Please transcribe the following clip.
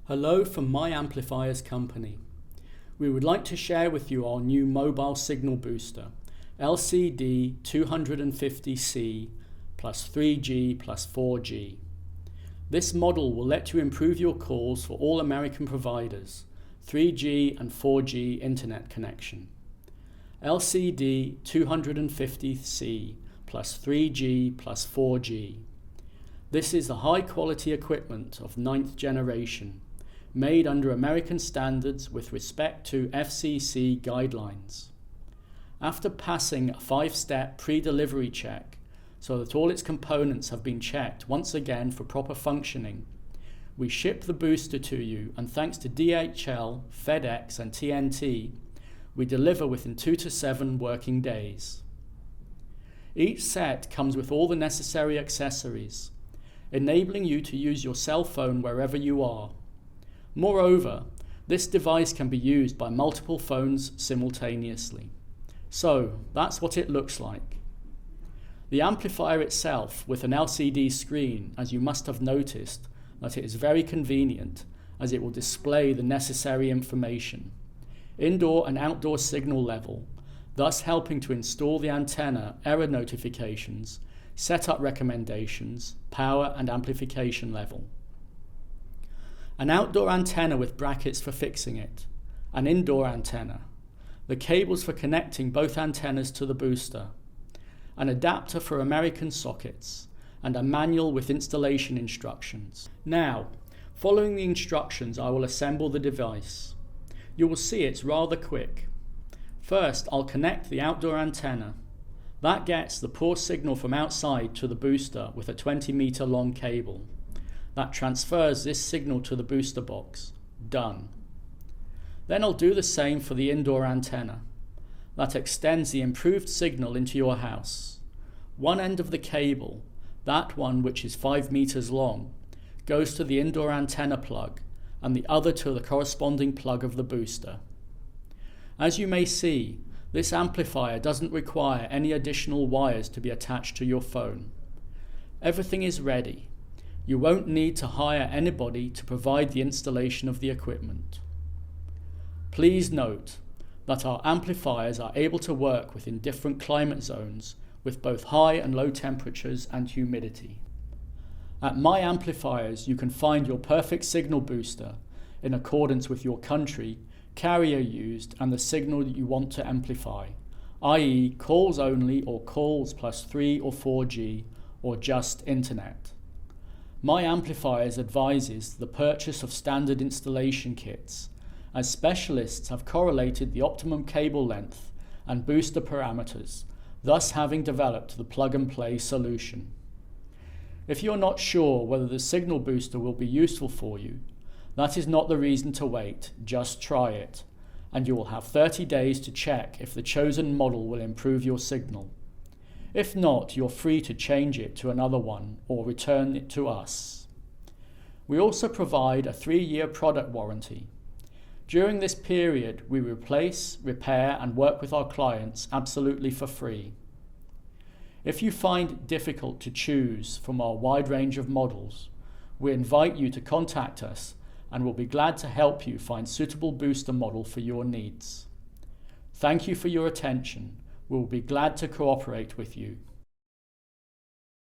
Hello from MyAmplifiers company. We would like to share with you our new mobile signal booster, LCD-250C+3G+4G. This model will let you improve your calls for all American providers, 3G and 4G internet connection. LCD-250C+3G+4G. This is the high-quality equipment of 9th generation, made under American standards with respect to FCC guidelines. After passing a 5-step pre-delivery check so that all its components have been checked once again for proper functioning, we ship the booster to you, and thanks to DHL, FedEx and TNT, we deliver within 2 to 7 working days. Each set comes with all the necessary accessories, enabling you to use your cell phone wherever you are. Moreover, this device can be used by multiple phones simultaneously. So that's what it looks like. The amplifier itself with an LCD screen, as you must have noticed, that it is very convenient as it will display the necessary information, indoor and outdoor signal level, thus helping to install the antenna, error notifications, setup recommendations, power and amplification level. An outdoor antenna with brackets for fixing it, an indoor antenna, the cables for connecting both antennas to the booster, an adapter for American sockets, and a manual with installation instructions. Now, following the instructions, I will assemble the device. You will see it's rather quick. First, I'll connect the outdoor antenna. That gets the poor signal from outside to the booster with a 20-meter long cable. That transfers this signal to the booster box. Done. Then I'll do the same for the indoor antenna. That extends the improved signal into your house. One end of the cable, that one which is 5 meters long, goes to the indoor antenna plug and the other to the corresponding plug of the booster. As you may see, this amplifier doesn't require any additional wires to be attached to your phone. Everything is ready. You won't need to hire anybody to provide the installation of the equipment. Please note that our amplifiers are able to work within different climate zones with both high and low temperatures and humidity. At MyAmplifiers, you can find your perfect signal booster in accordance with your country, carrier used, and the signal that you want to amplify, i.e. calls only or calls plus 3 or 4G or just internet. MyAmplifiers advises the purchase of standard installation kits, as specialists have correlated the optimum cable length and booster parameters, thus having developed the plug-and-play solution. If you're not sure whether the signal booster will be useful for you, that is not the reason to wait, just try it, and you will have 30 days to check if the chosen model will improve your signal. If not, you're free to change it to another one or return it to us. We also provide a 3-year product warranty. During this period, we replace, repair, and work with our clients absolutely for free. If you find it difficult to choose from our wide range of models, we invite you to contact us and we'll be glad to help you find suitable booster model for your needs. Thank you for your attention. We'll be glad to cooperate with you.